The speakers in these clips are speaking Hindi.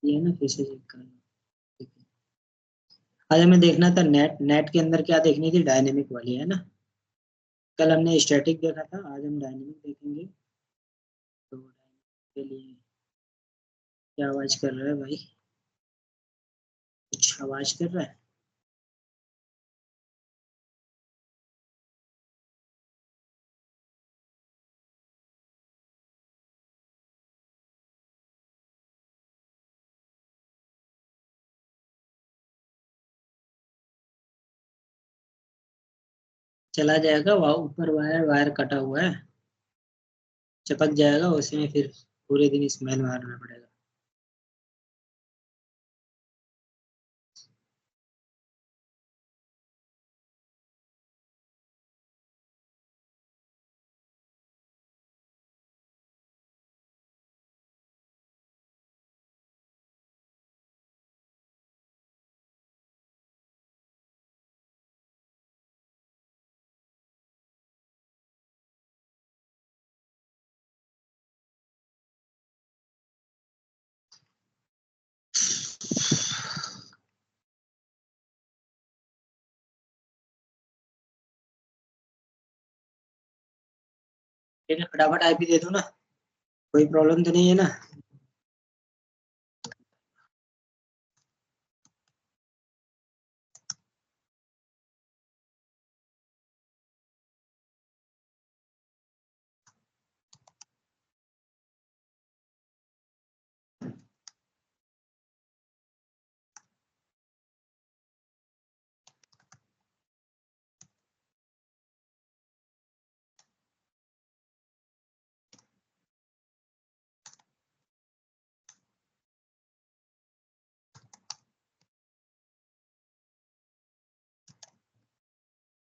ये ना फिर से चेक कर लो। ठीक है। आज हमें देखना था नेट, नेट के अंदर क्या देखनी थी, डायनेमिक वाली, है ना। कल हमने स्टैटिक देखा था, आज हम डायनेमिक देखेंगे। तो डायनेमिक के लिए क्या आवाज कर रहा है भाई, कुछ आवाज कर रहा है। चला जाएगा, वहाँ ऊपर वायर वायर कटा हुआ है, चिपक जाएगा उसी में, फिर पूरे दिन स्मेल मारना पड़ेगा। ठीक है, फटाफट आईपी दे दो ना, कोई प्रॉब्लम तो नहीं है ना।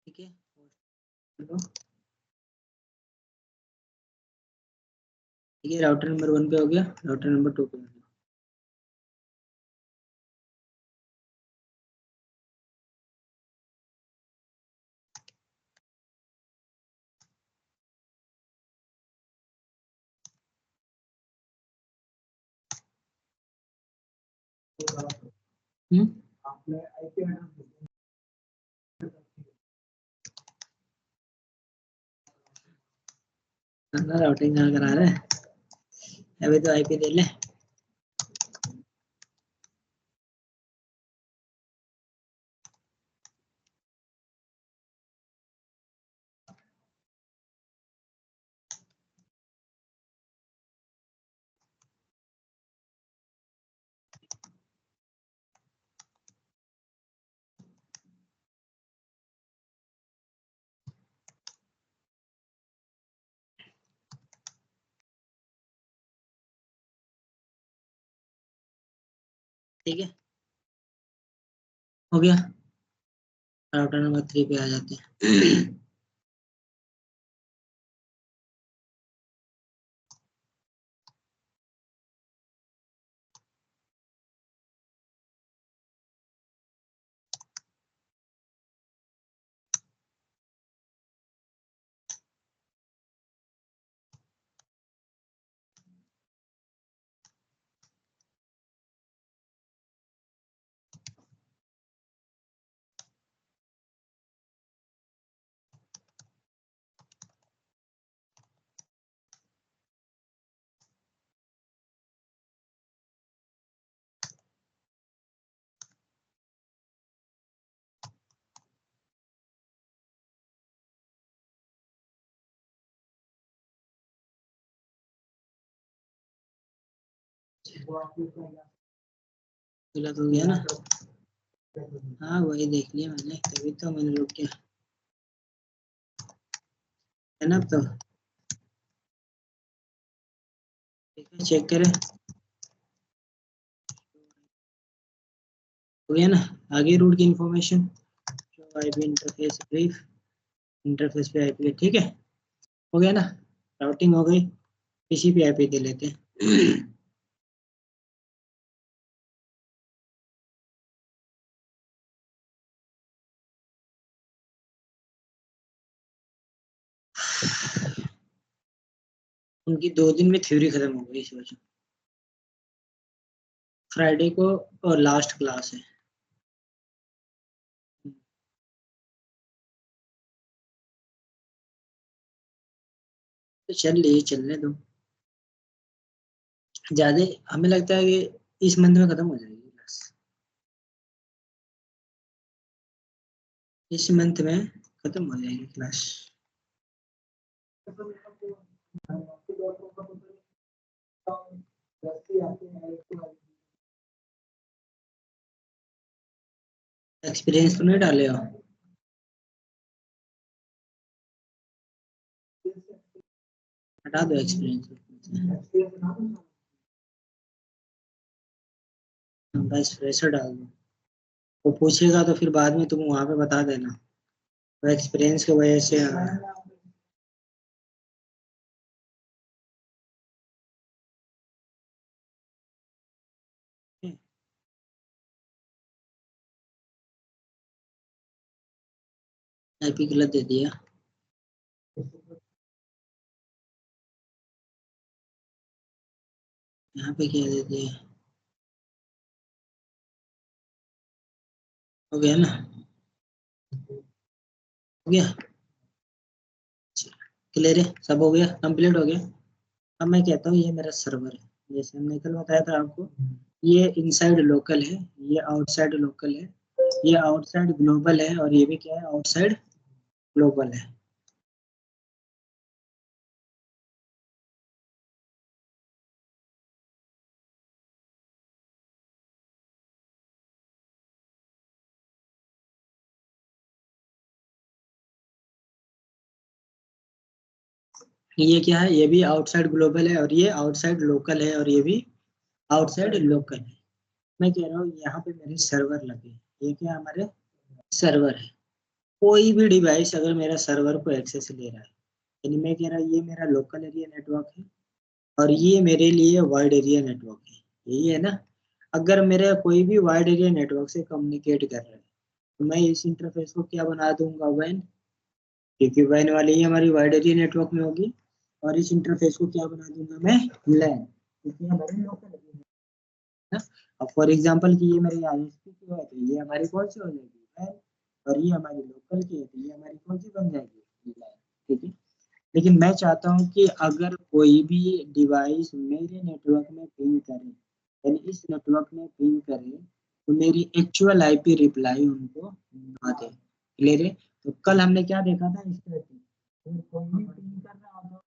ठीक है, ठीक है, राउटर नंबर 1 पे हो गया, राउटर नंबर 2 पे हो गया। हम्म, राउटिंग कहाँ करा रहे हैं, अभी तो आईपी दे ले। ठीक है, हो गया, राउटर नंबर 3 पे आ जाते हैं। गलत हो गया ना, हाँ वही देख लिया मैंने, तभी तो मैंने रोक किया, है ना। अब तो ठीक है, चेक करें, हो गया ना। आगे रूट की information, IP interface brief, interface पे आईपी, ठीक है, हो गया ना। राउटिंग हो गई, किसी भी आईपी दे लेते हैं। उनकी 2 दिन में थ्योरी खत्म हो गई इस वजह। फ्राइडे को और लास्ट क्लास है। तो चलने दो। ज्यादा हमें लगता है कि इस मंथ में खत्म हो जाएगी क्लास, इस मंथ में खत्म हो जाएगी क्लास। एक्सपीरियंस तो नहीं डाले हो? हटा दो एक्सपीरियंस, बस फ्रेशर डाल दो। वो पूछेगा तो फिर बाद में तुम वहां पे बता देना, तो एक्सपीरियंस की वजह से। आईपी गलत दे दिया। यहाँ पे क्या दे दिया? हो गया ना? हो गया, क्लियर है, सब हो गया, कंप्लीट हो गया। अब मैं कहता हूँ ये मेरा सर्वर है, जैसे हमने कल बताया था आपको, ये इनसाइड लोकल है, ये आउटसाइड लोकल है, ये आउटसाइड ग्लोबल है, और ये भी क्या है, आउटसाइड ग्लोबल है। ये क्या है, ये भी आउटसाइड ग्लोबल है, और ये आउटसाइड लोकल है, और ये भी आउटसाइड लोकल है। मैं कह रहा हूँ यहाँ पे मेरे सर्वर लगे, ये क्या हमारे सर्वर है। कोई भी डिवाइस अगर मेरा सर्वर को एक्सेस ले रहा है, यानी मैं कह रहा हूँ ये मेरा लोकल एरिया नेटवर्क है, और ये मेरे लिए वाइड एरिया नेटवर्क है, यही है ना। अगर मेरा कोई भी वाइड एरिया नेटवर्क से कम्युनिकेट कर रहा है, तो मैं इस इंटरफेस को क्या बना दूंगा, वैन, क्योंकि वैन वाली ही हमारी वाइड एरिया नेटवर्क में होगी। और इस इंटरफेस को क्या बना दूंगा मैं, लैन, क्योंकि हमारी लोकल एरिया है ना। अब फॉर एग्जांपल कि ये मेरी आईएसपी की है, तो ये हमारी कौन सी हो जाएगी, वैन, और ये हमारी लोकल की है, तो ये हमारी कौन सी बन जाएगी, लैन। ठीक है। लेकिन मैं चाहता हूँ कि अगर कोई भी डिवाइस मेरे नेटवर्क में पिंग करे, यानी इस नेटवर्क में पिंग करे, तो मेरी एक्चुअल आईपी रिप्लाई उनको ना दे। क्लियर है? तो कल हमने क्या देखा था, स्टैटिक, कोई भी पिंग कर रहा था,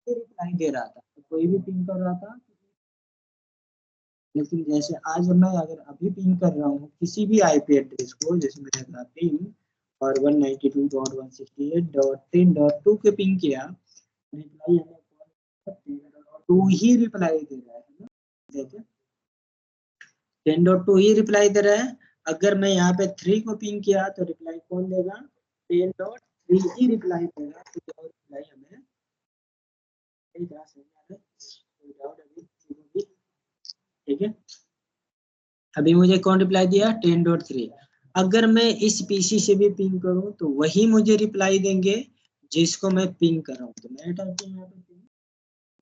रिप्लाई दे रहा था, तो कोई भी पिंग कर रहा था। लेकिन जैसे आज मैं अगर अभी पिंग कर रहा हूँ किसी भी आईपी एड्रेस को, जैसे मैंने कहा पिंग, और 192.168.10.2 के पिंग किया, रिप्लाई हमें 2 ही रिप्लाई दे रहा है ना। देखिए 10.2 ही रिप्लाई दे रहा है। अगर मैं यहाँ पे 3 को पिंग किया तो रिप्लाई कौन देगा, 10.3 ही रिप्लाई देगा। तो रिप्लाई हमें नहीं जा सकता है, कोई डाउट अभी किसी को भी? ठीक है, अभी मुझे कौन रिप्लाई दिया, 10.3। अगर मैं इस पीसी से भी पिंग करूं तो वही मुझे रिप्लाई देंगे जिसको मैं पिंग कर रहा हूँ। तो मैंने टाइप किया यहाँ पे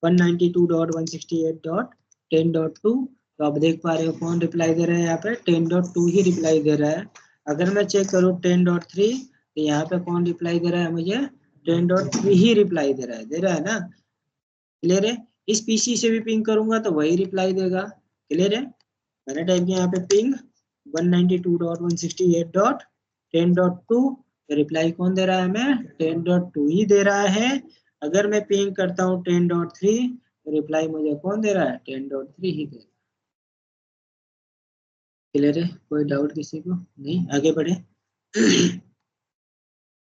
192.168.10.2। तो आप देख पा रहे हो कौन रिप्लाई दे रहा है, यहाँ पे 10.2 ही रिप्लाई दे रहा है। अगर मैं चेक करूँ 10.3, तो यहाँ पे कौन रिप्लाई दे रहा है मुझे, 10.3 ही रिप्लाई दे रहा है ना। क्लियर है? इस पीसी से भी पिंग करूंगा तो वही रिप्लाई देगा। क्लियर है? मैंने टाइप किया यहाँ पे पिंग 192.168.10.2, रिप्लाई कौन दे रहा है हमें, 10.2 ही दे रहा है। अगर मैं पिंग करता हूँ 10.3, तो रिप्लाई मुझे कौन दे रहा है, 10.3 ही दे रहा है। क्लियर है? कोई डाउट किसी को नहीं? आगे बढ़े।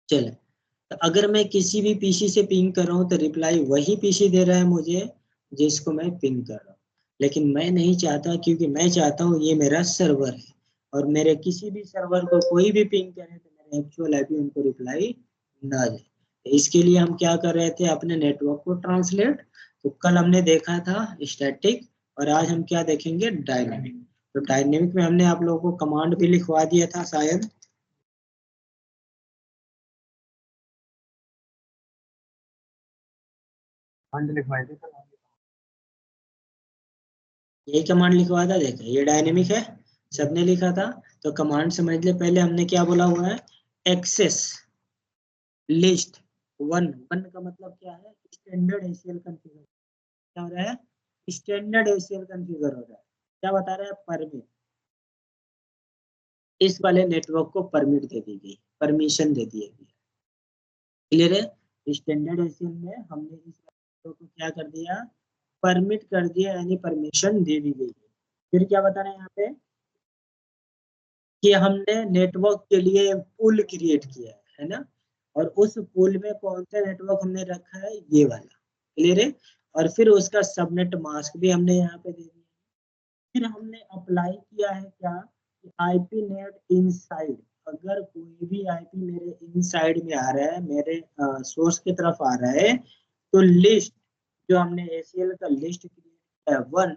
चले, तो अगर मैं किसी भी पीसी से पिंग कर रहा हूँ तो रिप्लाई वही पीसी दे रहा है मुझे जिसको मैं पिंग कर रहा हूँ। लेकिन मैं नहीं चाहता, क्योंकि मैं चाहता हूँ ये मेरा सर्वर है, और मेरे किसी भी सर्वर को कोई भी पिंग करे तो मेरे एक्चुअल आईपी उनको रिप्लाई ना दे। तो इसके लिए हम क्या कर रहे थे, अपने नेटवर्क को ट्रांसलेट। तो कल हमने देखा था स्टैटिक, और आज हम क्या देखेंगे, डायनेमिक। तो डायनेमिक में हमने आप लोगों को कमांड भी लिखवा दिया था शायद। कमांड लिखवाए थे कल। यही कमांड लिखवा था, देखो ये डायनेमिक है, सबने लिखा था। तो कमांड समझ ले, पहले हमने क्या बोला हुआ है, एक्सेस लिस्ट वन। वन का मतलब क्या है, स्टैंडर्ड एसीएल कॉन्फ़िगर। क्या हो रहा है, स्टैंडर्ड एसीएल कॉन्फ़िगर हो रहा है। क्या बता रहा है, परमिट, इस वाले नेटवर्क को परमिट दे दी गई, परमिशन दे दी गई। क्लियर है, स्टैंडर्ड एसीएल में हमने इस नेटवर्क को क्या कर दिया, परमिट कर दिया, यानी परमिशन दे दी गई। फिर क्या बता रहे हैं यहाँ पे, कि हमने नेटवर्क के लिए पूल क्रिएट किया है ना, और उस पूल में कौन सा नेटवर्क हमने रखा है, ये वाला। क्लियर है, और फिर उसका सबनेट मास्क भी हमने यहाँ पे दे दिया। फिर हमने अप्लाई किया है क्या, आईपी नेट इनसाइड, अगर कोई भी आईपी मेरे इनसाइड में आ रहा है, मेरे सोर्स की तरफ आ रहा है, तो लिस्ट, जो हमने एसीएल का लिस्ट क्रिएट किया है वन,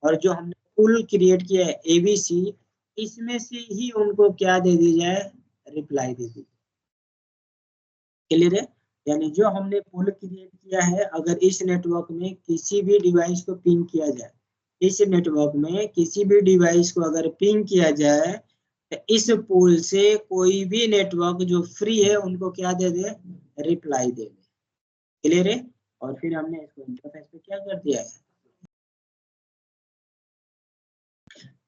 और जो हमने पूल क्रिएट किया है एबीसी, इसमें से ही उनको क्या दे दी जाए, रिप्लाई दे दी। क्लियर है, यानी जो हमने पूल क्रिएट किया है, अगर इस नेटवर्क में किसी भी डिवाइस को पिंग किया जाए, इस नेटवर्क में किसी भी डिवाइस को अगर पिंग किया जाए, तो इस पूल से कोई भी नेटवर्क जो फ्री है उनको क्या दे दे, रिप्लाई दे दे। क्लियर है, और फिर हमने इसको इंटरफेस पे क्या कर दिया है,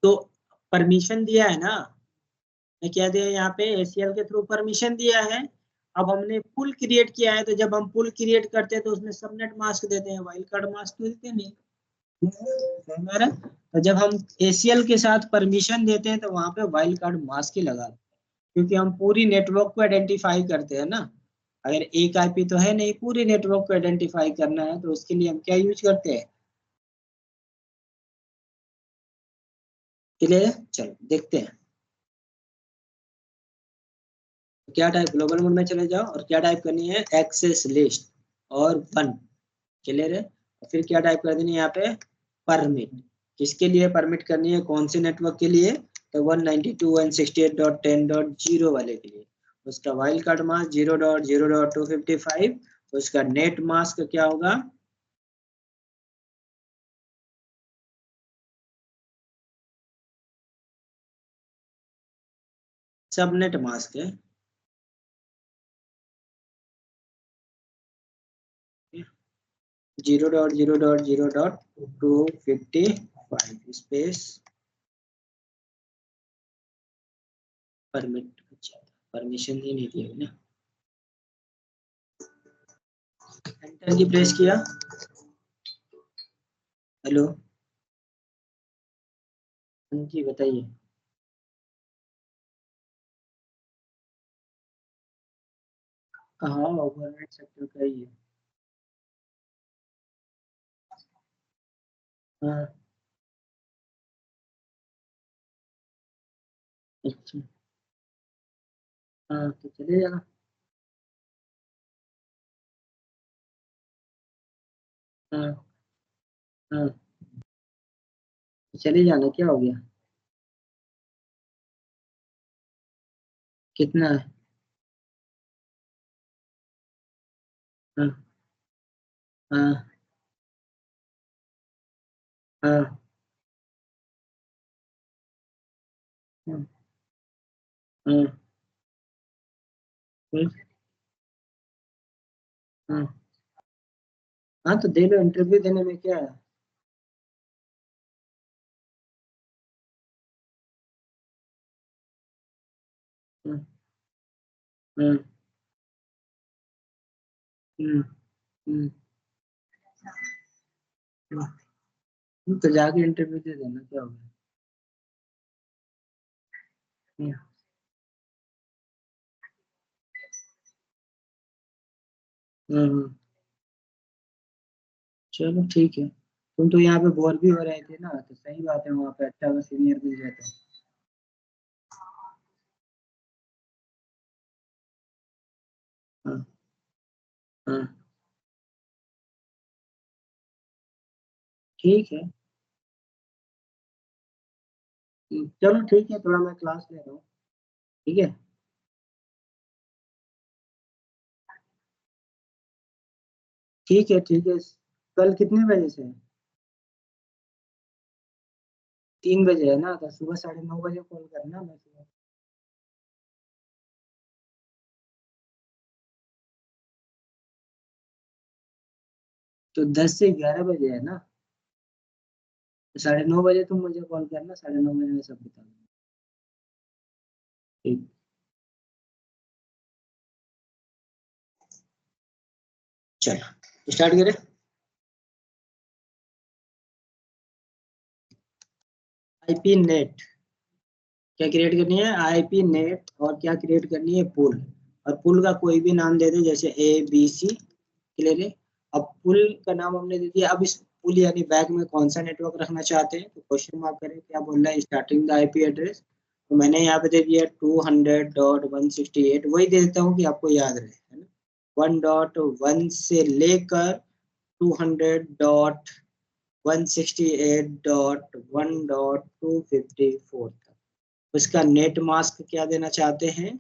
तो परमिशन दिया है ना, मैं क्या दिया यहाँ पे, एसीएल के थ्रू परमिशन दिया है। अब हमने पुल क्रिएट किया है, तो जब हम पुल क्रिएट करते हैं तो उसमें सबनेट मास्क देते हैं, वाइल्ड कार्ड मास्क तो देते नहीं। समझ रहे? तो जब हम एसीएल के साथ परमिशन देते हैं तो वहां पे वाइल्ड कार्ड मास्क ही लगाते हैं, क्योंकि हम पूरी नेटवर्क को आइडेंटिफाई करते हैं ना। अगर एक आईपी तो है नहीं, पूरी नेटवर्क को आइडेंटिफाई करना है, तो उसके लिए हम क्या यूज करते हैं। क्लियर है, चलो देखते हैं। क्या टाइप, ग्लोबल मोड में चले जाओ, और क्या टाइप करनी है, एक्सेस लिस्ट और वन। क्लियर है, और फिर क्या टाइप कर देनी है यहाँ पे, परमिट। किसके लिए परमिट करनी है, कौन से नेटवर्क के लिए, तो 192.168.10.0 वाले के लिए। उसका वाइल्ड कार्ड मास्क 0.0.255, उसका नेट मास्क क्या होगा, सबनेट मास्क है। 0.0.0.255 स्पेस परमिट। अच्छा, परमिशन ही नहीं दिया ना, एंटर की प्रेस किया। हेलो, हाँ जी बताइए। हाँ, ओवरनाइट सेक्टर का ही है। हाँ। अच्छा। हाँ तो चले जाना। हाँ। हाँ तो चले जाना, क्या हो गया, कितना है। हाँ। हाँ। हाँ। हाँ। हाँ। फिर? हाँ। हाँ तो दे लो, इंटरव्यू देने में क्या है। हाँ। हाँ। हम्म। हम्म। तो जाके इंटरव्यू दे देना, क्या हो गया। हम्म। हम्म। चलो ठीक है, तुम तो यहाँ पे बोर भी हो रहे थे ना, तो सही बात है, वहाँ पे अच्छा अगर सीनियर मिल जाता है। हाँ। हाँ। ठीक है। चलो ठीक है, थोड़ा मैं क्लास ले रहा हूँ। ठीक है। ठीक है। ठीक है, कल कितने बजे से। 3 बजे है ना, तो सुबह 9:30 बजे कॉल करना। मैं सुबह तो 10 से 11 बजे है ना, तो 9:30 बजे तुम मुझे कॉल करना, 9:30 बजे मैं सब बता दूंगा। ठीक। चलो स्टार्ट करें। आईपी नेट क्या क्रिएट करनी है? आईपी नेट, और क्या क्रिएट करनी है? पुल। और पुल का कोई भी नाम दे दे, जैसे ABC। क्लियर है? अब पुल का नाम हमने दे दिया। अब इस पुल यानी बैग में कौन सा नेटवर्क रखना चाहते हैं, तो क्वेश्चन मार्क करें, क्या बोल रहा है? Starting the IP address. तो मैंने यहाँ पे दे दिया 200.168, वही दे देता हूँ कि आपको याद रहे, है ना। 1.1 से लेकर 200.168.1.254 तक। उसका नेट मास्क क्या देना चाहते हैं?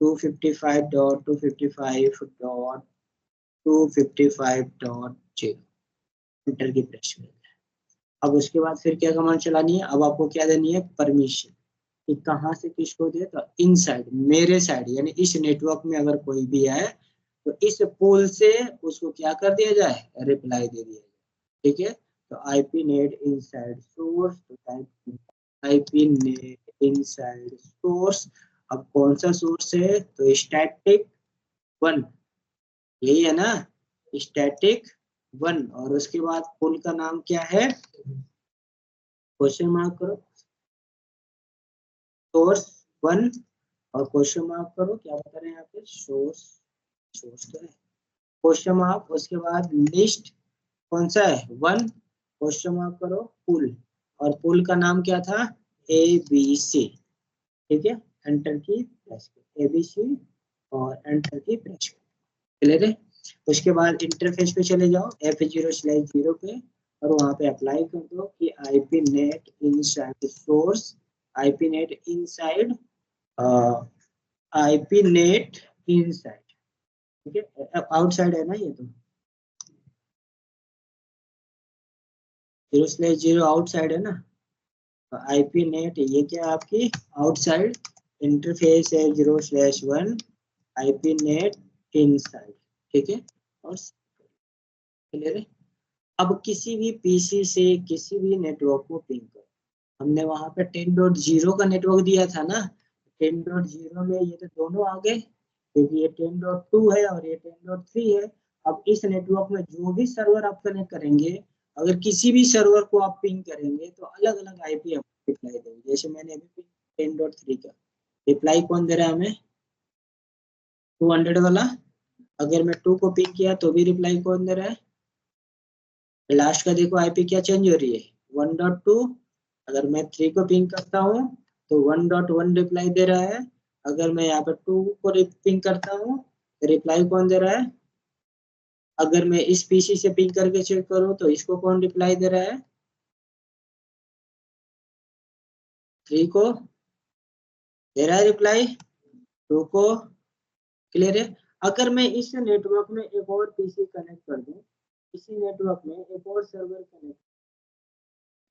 255.255.255.0। एंटर की प्रेस करें। अब उसके बाद फिर क्या कमांड चलानी है? अब आपको क्या देनी है? परमिशन। कि कहाँ से किसको दे, तो इनसाइड, मेरे साइड, यानी इस नेटवर्क में अगर कोई भी है तो इस पोल से उसको क्या कर दिया जाए? रिप्लाई दे दिया जाए। ठीक है? तो आईपी नेट इनसाइड सोर्स, तो type IP NAT inside source. अब कौन सा सोर्स है? तो स्टैटिक 1, यही है ना, स्टैटिक 1। और उसके बाद पुल का नाम क्या है? क्वेश्चन मार्क करो, सोर्स 1। और क्वेश्चन मार्क करो, क्या बता रहे हैं यहाँ पे? सोर्स, सोर्स तो है, क्वेश्चन मार्क। उसके बाद लिस्ट कौन सा है? 1। क्वेश्चन मार्क करो, पुल। और पुल का नाम क्या था? ABC। ठीक है? एंटर की प्रेस करो, ABC, और एंटर की प्रेस करो। क्लियर है? उसके बाद इंटरफेस पे चले जाओ, F0/0 पे, और वहां पे अप्लाई कर दो कि IP NAT inside source, IP NAT inside, IP NAT inside. ठीक है? आउटसाइड है ना ये, तो 0/0 आउटसाइड है ना, तो आईपी नेट ये क्या है आपकी? आउटसाइड। इंटरफेस है 0/1, आईपी नेट इनसाइड। ठीक है? और क्लियर है? अब किसी भी पीसी से किसी भी नेटवर्क को पिंग करो। हमने वहां पे 10.0 का नेटवर्क दिया था ना, 10.0 में ये तो दोनों आ गए, क्योंकि ये 10.2 है और ये 10.3 है। अब इस नेटवर्क में जो भी सर्वर आप कनेक्ट करेंगे, अगर किसी भी सर्वर को आप पिंग करेंगे तो अलग अलग आईपी आपको रिप्लाई देंगे। जैसे मैंने अभी 10.3 का रिप्लाई कौन दे रहा है हमें? 200 वाला। अगर मैं 2 को पिंग किया तो भी रिप्लाई कौन दे रहा है? लास्ट का देखो आईपी क्या चेंज हो रही है? 1.2। अगर मैं 3 को पिंग करता हूँ तो 1.1 रिप्लाई दे रहा है। अगर मैं यहाँ पर 2 को पिंग करता हूँ तो रिप्लाई कौन दे रहा है? अगर मैं इस पीसी से पिंग करके चेक करूँ तो इसको कौन रिप्लाई दे रहा है? 3 को दे रहा है रिप्लाई, 2 को। क्लियर है? अगर मैं इस नेटवर्क में एक और पीसी कनेक्ट कर दूं, इसी नेटवर्क में एक और सर्वर कनेक्ट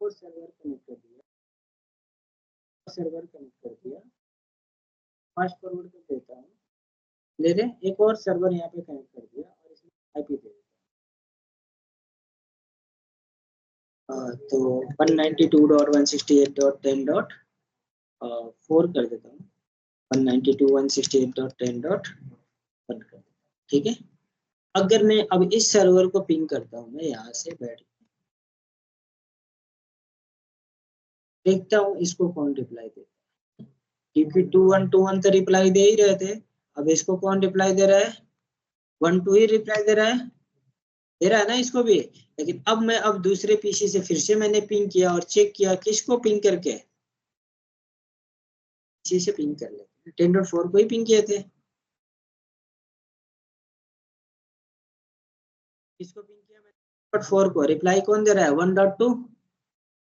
कर दिया, सर्वर कनेक्ट कर दिया, फास्ट फॉरवर्ड कर देता हूँ। क्लियर है? एक और सर्वर यहाँ पे कनेक्ट कर दिया और इसमें आईपी दे देता, तो 192.168.10.4 कर देता हूँ, 192.168.10.1 कर देता हूँ। ठीक है? अगर मैं अब इस सर्वर को पिंग करता हूँ, मैं यहाँ से बैठ देखता हूँ इसको कौन रिप्लाई देता है, क्योंकि 2121 तो रिप्लाई दे ही रहे थे। अब इसको कौन रिप्लाई दे रहा है? 12 ही रिप्लाई दे रहा है ना इसको भी। लेकिन अब मैं दूसरे पीसी से फिर से मैंने पिंग किया और चेक किया, किसको पिंग करके? इसी से पिंग कर लेते, 10.4 को ही पिंग किए थे। किसको पिंग किया मैंने? 10.4 को। रिप्लाई कौन दे रहा है? 1.2।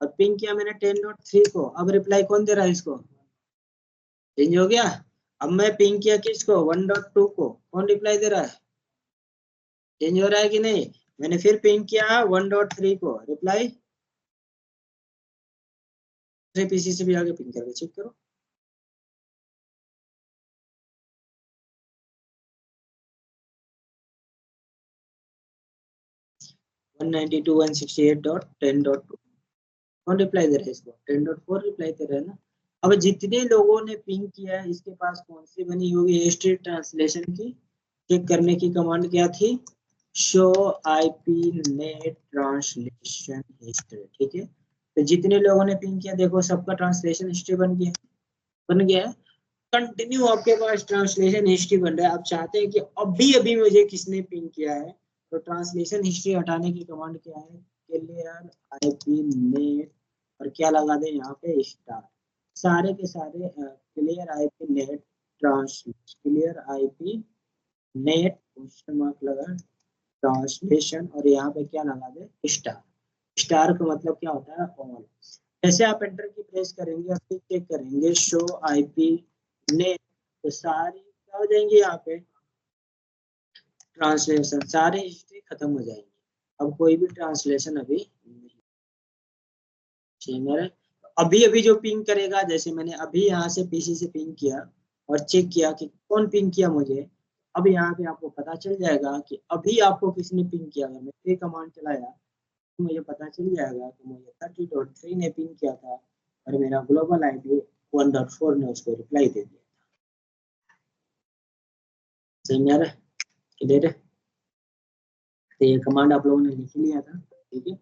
और पिंग किया मैंने 10.3 को, अब रिप्लाई कौन दे रहा है इसको? चेंज हो गया। अब मैं पिंग किया किसको? 1.2 को, कौन रिप्लाई दे रहा है? चेंज हो रहा है कि नहीं? मैंने फिर पिंग किया 1.3 को, रिप्लाई पीसी से भी आगे पिंग करके चेक करो। 192.168.10.2 कौन रिप्लाई दे रहा है इसको? 10.4 रिप्लाई दे रहा है ना। अब जितने लोगों ने पिंग किया है इसके पास कौन सी बनी होगी हिस्ट्री ट्रांसलेशन की, चेक करने की कमांड क्या थी? Show IP net translation history. ठीक है, तो जितने लोगों ने पिंग किया देखो सबका ट्रांसलेशन हिस्ट्री बन गया, बन गया है। कंटिन्यू आपके पास ट्रांसलेशन हिस्ट्री बन रहा है। आप चाहते हैं कि अभी अभी मुझे किसने पिंग किया है, तो ट्रांसलेशन हिस्ट्री हटाने की कमांड क्या है? क्लियर आईपी नेट और क्या लगा दें यहाँ पे? स्टार। सारे के सारे clear IP net translation, clear IP net question mark लगा ट्रांसलेशन और यहाँ पे क्या लगा दे? स्टार। स्टार का मतलब क्या होता है? ऑल। जैसे आप एंटर की प्रेस करेंगे और फिर चेक करेंगे शो आईपी नेट, तो सारी क्या हो जाएंगे यहाँ पे? ट्रांसलेशन, सारी हिस्ट्री खत्म हो जाएगी। अब कोई भी ट्रांसलेशन अभी नहीं चाहिए मेरे। अभी अभी जो पिंग करेगा, जैसे मैंने अभी यहाँ से पीसी से पिंग किया और चेक किया कि कौन पिंग किया मुझे, अब यहाँ पे आपको पता चल जाएगा कि अभी आपको किसने पिंग किया। अगर मैं ये कमांड चलाया तो मुझे पता चल जाएगा कि मुझे 30.3 ने पिंग किया था और मेरा ग्लोबल आईडी 1.4 ने उसको रिप्लाई दे दिया। सही में आ रहा है? क्लियर है? तो ये कमांड आप लोगों ने लिख लिया था, ठीक है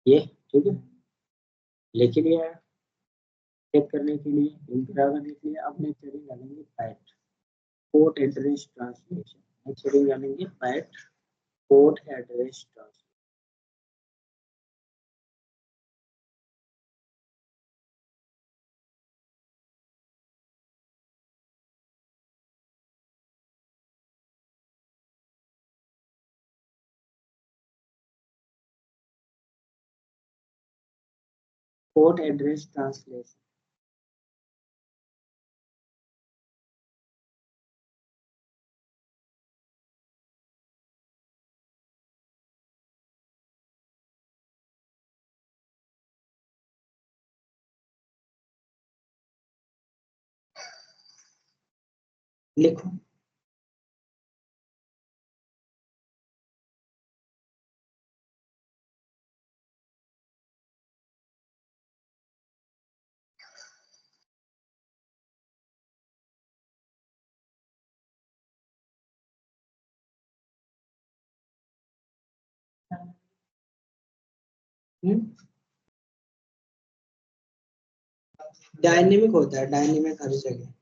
ये, ठीक है लिख लिया है। चेक करने के लिए पिंग करने के लिए अब नेक्स्ट हेडिंग डालेंगे PAT port address translation. Next heading डालेंगे PAT port address translation. Port address translation. लिखो। डायनेमिक होता है, डायनेमिक हर जगह।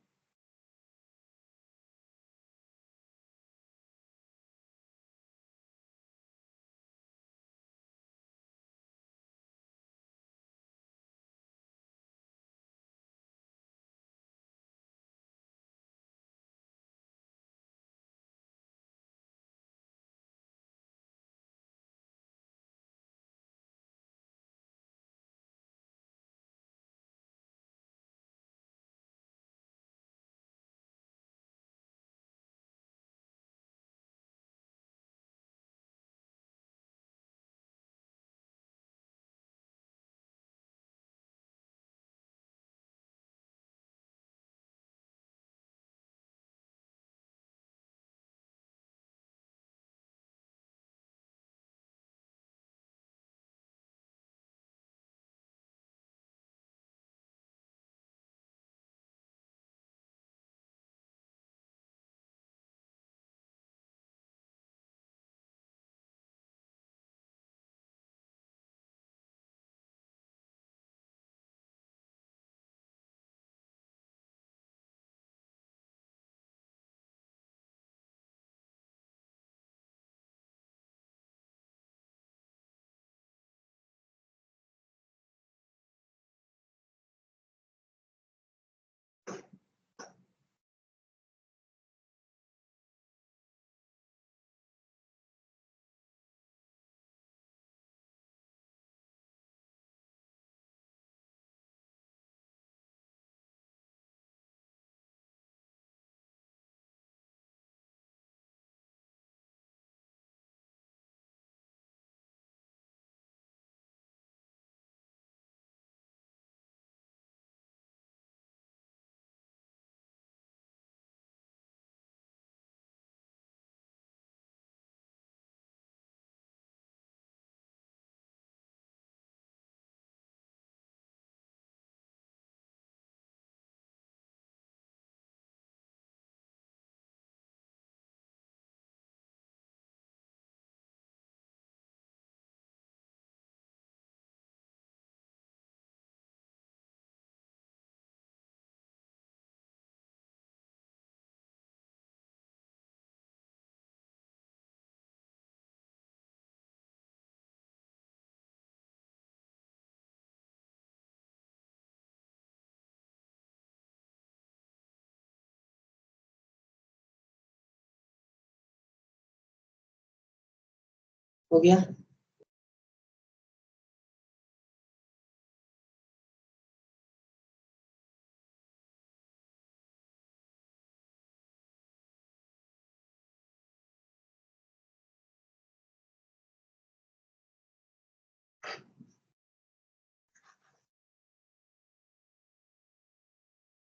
हो गया।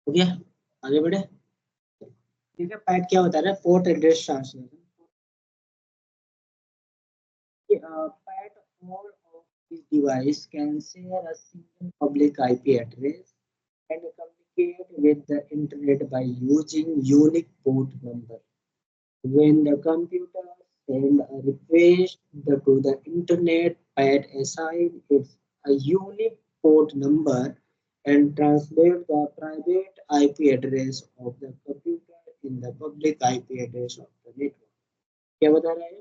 हो गया, आगे बढ़े। ठीक है, पैट क्या होता है, port address translation. PAT all of this device can share a single public IP address and communicate with the internet by using unique port number. When the computer send a request to the internet, PAT assign its a unique port number and translate the private IP address of the computer in the public IP address of the network. क्या बता रहा है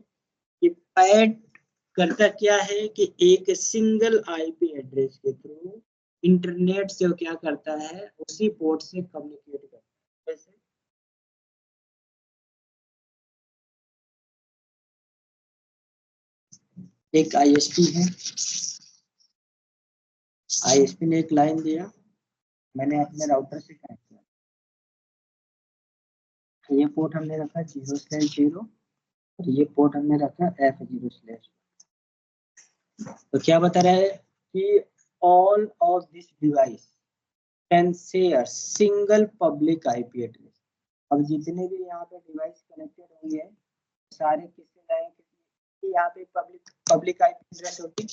कि पैट करता क्या है कि एक सिंगल आईपी एड्रेस के थ्रू इंटरनेट से वो क्या करता है, उसी पोर्ट से कम्युनिकेट करता है। जैसे एक आईएसपी है, आईएसपी ने एक लाइन दिया, मैंने अपने राउटर से कनेक्ट किया, ये पोर्ट हमने रखा 0/0 और ये पोर्ट हमने रखा F0/। तो क्या बता रहा है कि all of this device can share single public IP address. अब जितने भी यहाँ पे डिवाइस कनेक्टेड होंगे सारे किससे जाएंगे, यहाँ पे पब्लिक आईपी एड्रेस होगी,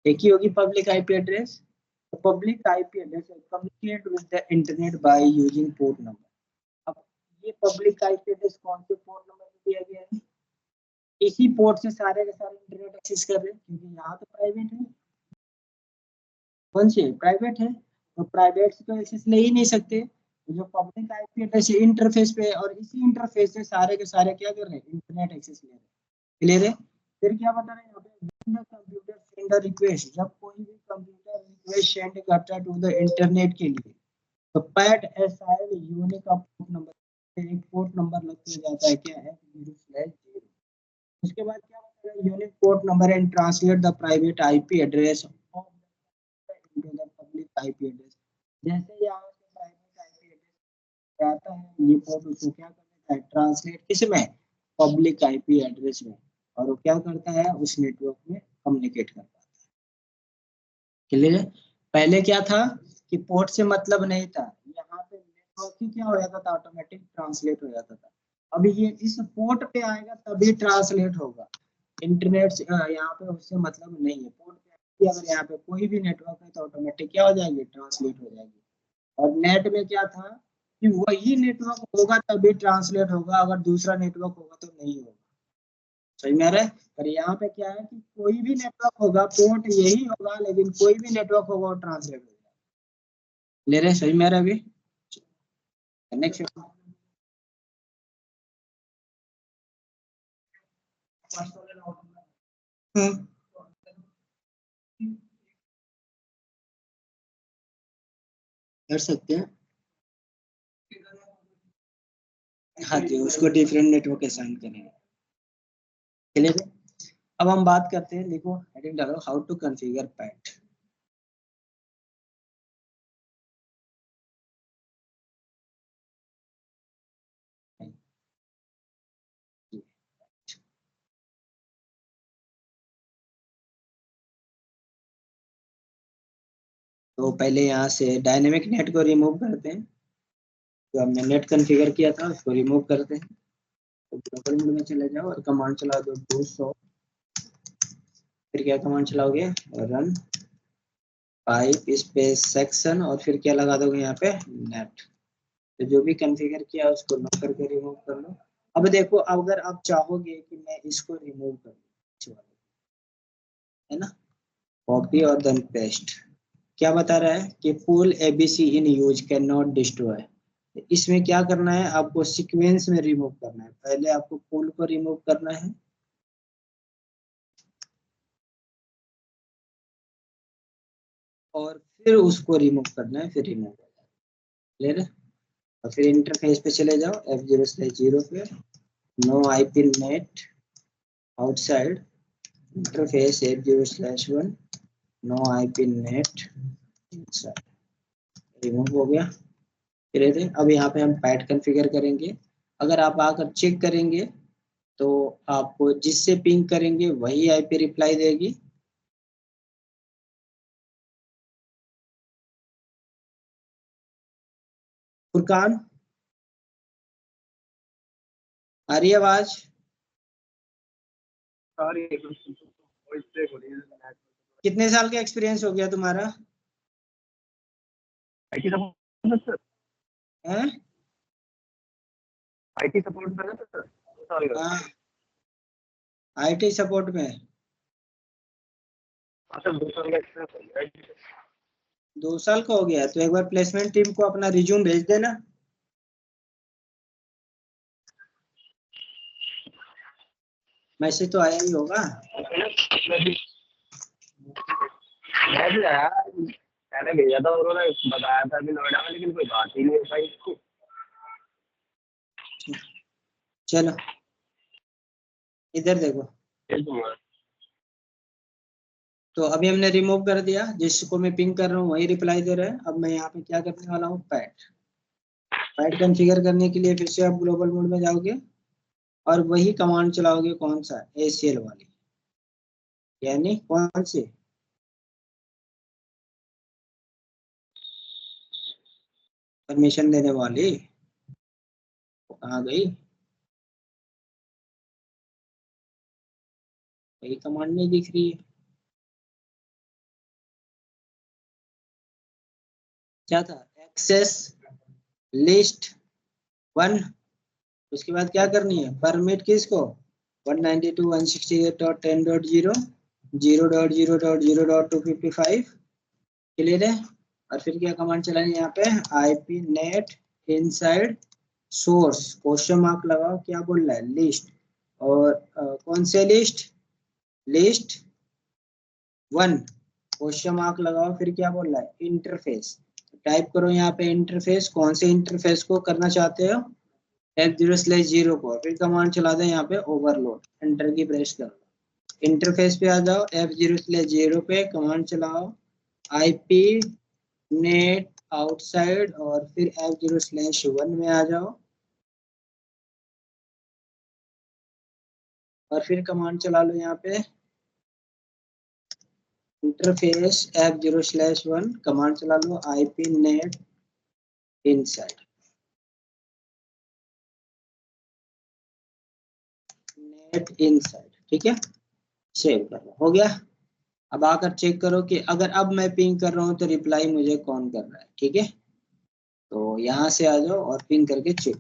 एक ही होगी public IP address. Public IP address communicate with the internet by using port number. अब ये पब्लिक आईपी एड्रेस कौन से पोर्ट नंबर पे दिया गया है, इसी पोर्ट से सारे के सारे इंटरनेट एक्सेस कर रहे हैं, क्योंकि यहाँ तो प्राइवेट है, कौन से प्राइवेट है, तो प्राइवेट से तो एक्सेस ले ही नहीं सकते। जो पब्लिक आईपी एड्रेस इंटरफेस पे, और इसी इंटरफेस से सारे के सारे क्या कर रहे हैं, इंटरनेट एक्सेस ले रहे हैं। क्लियर है। फिर क्या बता रहे हैं यहाँ पे, कंप्यूटर सेंड अ रिक्वेस्ट, जब कोई भी कंप्यूटर रिक्वेस्ट सेंड करता है टू द इंटरनेट के लिए, तो PAT assign unique port number, एक पोर्ट नंबर लगते जाता है क्या है 0/0। उसके बाद क्या बता रहे हैं, unique port number and translate the private IP address of the public IP address. जैसे यहाँ से प्राइवेट आईपी एड्रेस आता है, ये पोर्ट उसको क्या कर देता है, ट्रांसलेट किसमें, पब्लिक आईपी एड्रेस में, और वो क्या करता है, उस नेटवर्क में कम्युनिकेट कर पाता है। क्लियर है। पहले क्या था कि पोर्ट से मतलब नहीं था, यहाँ पे नेटवर्क ही क्या हो जाता था, ऑटोमेटिक ट्रांसलेट हो जाता था। अभी ये इस पोर्ट पे आएगा तभी ट्रांसलेट होगा, इंटरनेट से यहाँ पे उससे मतलब नहीं है। पोर्ट पे अगर यहाँ पे कोई भी नेटवर्क है तो ऑटोमेटिक क्या हो जाएगी, ट्रांसलेट हो जाएगी। और नेट में क्या था कि वही नेटवर्क होगा तभी ट्रांसलेट होगा, अगर दूसरा नेटवर्क होगा तो नहीं होगा। सही में आ रहा है। पर यहाँ पे क्या है कि कोई भी नेटवर्क होगा, पोर्ट यही होगा, लेकिन कोई भी नेटवर्क होगा वो ट्रांसलेट होगा। ले रहे, सही में आ रहा है। अभी नेक्स्ट कर सकते हैं, हाँ जी, उसको डिफरेंट नेटवर्क असाइन करेंगे। चलिए अब हम बात करते हैं, देखो हेडिंग डालो, हाउ टू कॉन्फ़िगर पैट। तो पहले यहाँ से डायनेमिक नेट को रिमूव करते हैं, जो हमने नेट कॉन्फ़िगर किया था उसको रिमूव करते हैं। तो ग्लोबल मोड में चले जाओ और कमांड चला दो 200, फिर क्या कमांड चलाओगे, रन पाइप स्पेस सेक्शन, और फिर क्या लगा दोगे यहाँ पे, नेट। तो जो भी कॉन्फ़िगर किया उसको नो करके रिमूव कर लो। अब देखो, अगर आप चाहोगे कि मैं इसको रिमूव कर दूं, है ना, कॉपी और देन पेस्ट, क्या बता रहा है कि pool ABC in use cannot destroy. इसमें क्या करना है, आपको सीक्वेंस में रिमूव करना है। पहले आपको पुल को रिमूव करना है, और फिर उसको रिमूव करना है, फिर रिमूव क्लियर है। और फिर इंटरफेस पे चले जाओ F0/0 पे, no IP NAT outside interface 80/1 no IP NAT inside, remove हो गया। फिर अब यहाँ पे हम पैड कॉन्फ़िगर करेंगे। अगर आप आकर चेक करेंगे तो आपको जिससे पिंग करेंगे वही आईपी रिप्लाई देगी। फुरकान, आ रही है आवाज? कितने साल का एक्सपीरियंस हो गया तुम्हारा? आईटी सपोर्ट सर, हैं? आईटी सपोर्ट में ना सर, 2 साल का। हाँ, आईटी सपोर्ट में हाँ सर, 2 साल का एक्सपीरियंस हो गया IT से। 2 साल का हो गया तो एक बार प्लेसमेंट टीम को अपना रिज्यूम भेज देना। मैसेज तो आया ही होगा। मैं भी आया, मैंने भेजा था, उन्होंने बताया था अभी नोएडा में, लेकिन कोई बात ही नहीं हो पाई इसकी। चलो इधर देखो, ये तुम्हारा तो अभी हमने रिमूव कर दिया, जिसको मैं पिंग कर रहा हूँ वही रिप्लाई दे रहा है। अब मैं यहाँ पे क्या करने वाला हूँ, पैड कॉन्फ़िगर करने के लिए फिर से आप ग्लोबल मोड में जाओगे और वही कमांड चलाओगे, कौन सा, ACL वाली, यानी कौन सी, परमिशन देने वाली। वो कहाँ गई? वही कमांड नहीं दिख रही है, क्या था, एक्सेस लिस्ट 1। उसके बाद क्या करनी है, परमिट किसको, 192.168.10.0 0.0.0.255, क्लियर है। और फिर क्या कमांड चलानी है यहाँ पे, IP net inside source, question mark लगाओ, क्या बोल रहा है, लिस्ट। और कौन से लिस्ट, लिस्ट 1, क्वेश्चन मार्क लगाओ, फिर क्या बोल रहा है, इंटरफेस। टाइप करो यहाँ पे इंटरफेस, कौन से इंटरफेस को करना चाहते हो, F0/0 को। फिर कमांड चला दो यहाँ पे ओवरलोड, एंटर की प्रेस करो, इंटरफेस पे आ जाओ, F0/0 पे कमांड चलाओ, IP नेट आउटसाइड, और फिर F0/1 में आ जाओ और फिर कमांड चला लो यहाँ पे इंटरफेस F0/1, कमांड चला लो IP net inside, net inside, ठीक है। सेव कर लो, हो गया। अब आकर चेक करो कि अगर अब मैं पिंग कर रहा हूँ तो रिप्लाई मुझे कौन कर रहा है, ठीक है। तो यहाँ से आ जाओ और पिंग करके चेक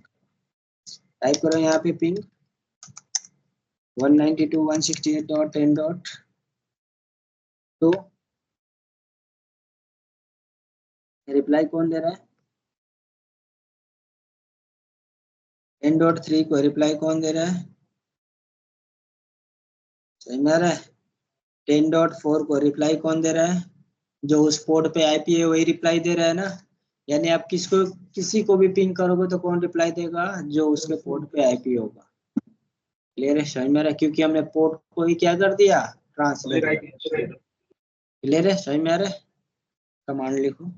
टाइप करो यहाँ पे पिंग 192.168.10.2, रिप्लाई कौन दे रहा है, 10.3 को रिप्लाई कौन दे रहा है, सही में आ रहा है। 10.4 को रिप्लाई कौन दे रहा है, जो उस पोर्ट पे IP है वही रिप्लाई दे रहा है ना। यानी आप किसको, किसी को भी पिंग करोगे तो कौन रिप्लाई देगा, जो उसके पोर्ट पे IP होगा, क्लियर है, समझ में आ रहा है, क्योंकि हमने पोर्ट को ही क्या कर दिया, ट्रांसलेट कर दिया, क्लियर है, समझ में आ रहा है। कमांड लिखो।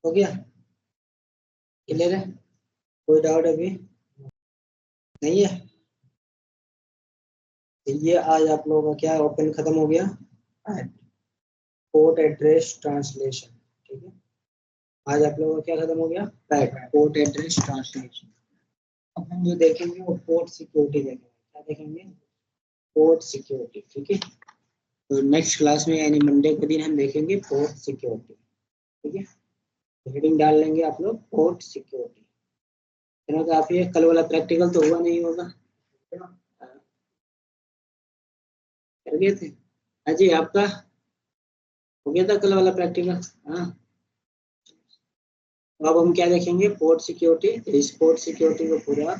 हो गया, क्लियर है? कोई डाउट अभी नहीं है? ये आज आप लोगों का क्या ओपन खत्म हो गया, पोर्ट एड्रेस ट्रांसलेशन। ठीक है, आज आप लोगों का क्या खत्म हो गया, पोर्ट एड्रेस ट्रांसलेशन। अब हम जो देखेंगे वो पोर्ट सिक्योरिटी देखेंगे। क्या देखेंगे? Port security. ठीक है, तो नेक्स्ट क्लास में यानी मंडे के दिन हम देखेंगे पोर्ट सिक्योरिटी। ठीक है, हेडिंग डाल लेंगे आप लोग पोर्ट सिक्योरिटी। इतना काफी है। कल वाला प्रैक्टिकल तो हुआ नहीं होगा, कर गए थे? अजी आपका हो गया था कल वाला प्रैक्टिकल? हाँ, अब हम क्या देखेंगे, पोर्ट सिक्योरिटी। इस पोर्ट सिक्योरिटी को पूरा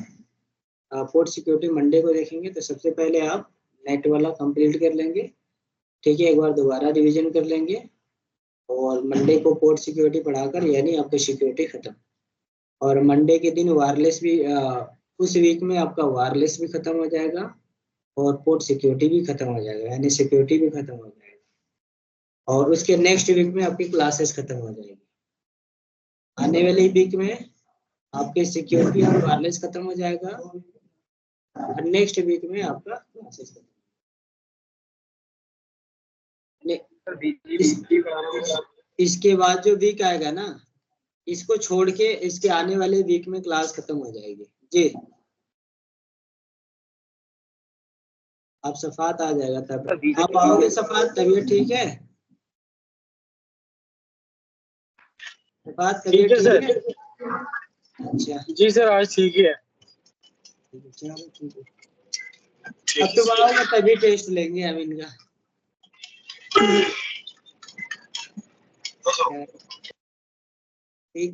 पोर्ट सिक्योरिटी मंडे को देखेंगे। तो सबसे पहले आप नेट वाला कंप्लीट कर लेंगे। ठीक है, एक बार दोबारा रिवीजन कर लेंगे और मंडे को पोर्ट सिक्योरिटी पढ़ाकर यानी आपकी सिक्योरिटी खत्म। और मंडे के दिन वायरलेस भी उस वीक में आपका वायरलेस भी खत्म हो जाएगा और पोर्ट सिक्योरिटी भी खत्म हो जाएगा, यानी सिक्योरिटी भी खत्म हो जाएगा। और उसके नेक्स्ट वीक में आपकी क्लासेस खत्म हो जाएगी। आने वाले वीक में आपके सिक्योरिटी और वायरलेस खत्म हो जाएगा और नेक्स्ट वीक में आपका क्लासेस खत्म। इसके बाद जो वीक आएगा ना, इसको छोड़ के इसके आने वाले वीक में क्लास खत्म हो जाएगी जी। आप सफात आ जाएगा तब आप आओगे सफात, तबीयत ठीक है? सफात तबीयत ठीक है? अच्छा जी सर, आज ठीक है। चलो ठीक है, अब तो आओगे तभी टेस्ट लेंगे हम इनका। ठीक।